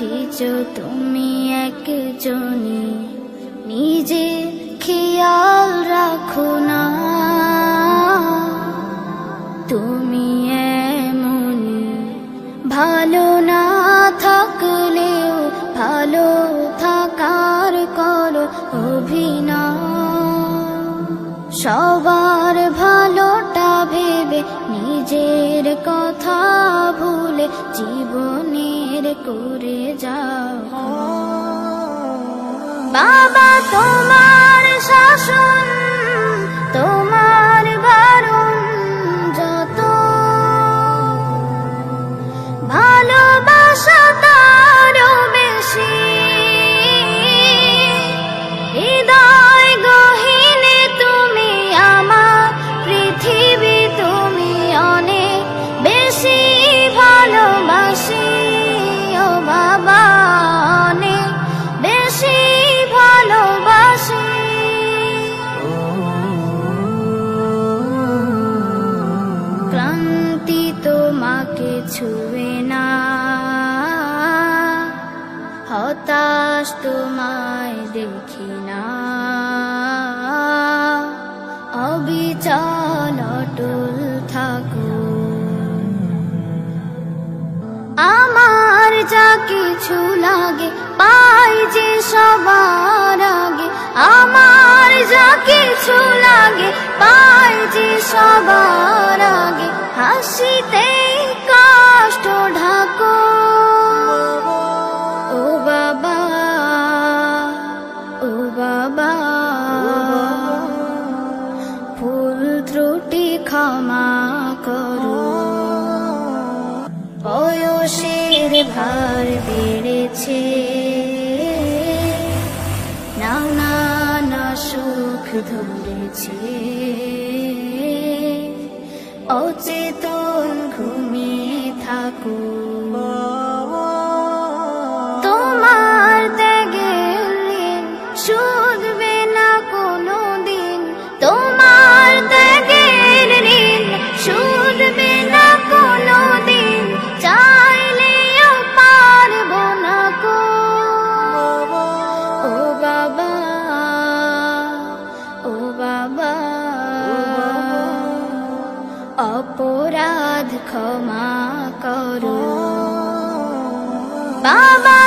ভিজো তুমি একজনই, নিজে খেয়াল রাখো না। তুমি এমনই, ভালো না থাকলেও ভালো থাকার করো অভিনয়। সবার ভালোটা ভেবে নিজের কথা ভুলে জীবনের করে যাও। বাবা তোমার শাসন, তোমার বারণ যত, ভালোবাসা তারও বেশি। হৃদয় গহীনে তুমি আমার পৃথিবী, তুমি অনেক বেশি ভালোবাসি। ও বাবা অনেক বেশি ভালোবাসি। ক্লান্তি তোমাকে ছুঁয়ে না, হতাশ তোমায় দেখি না। অবিচল অটল থাকো, আমার যা কিছু লাগে পাই যে সবার আগে। আমার যা কিছু লাগে পাই যে সবার আগে। হাসিতে কষ্ট ঢাকো, ও বাবা ও বাবা। ভুল ত্রুটি ক্ষমা করো, বয়সের ভার বেড়েছে, নানান সুখ ধরেছে। অচেতন ঘুমিয়ে থাকো, তোমার ত্যাগের ঋণ শুধবে না কোনো দিন। তোমার ত্যাগের ঋণ শুধবে না কোনো দিন। চাইলেও পারবো না কো, ও বাবা ও বাবা। অপরাধ ক্ষমা করো বাবা।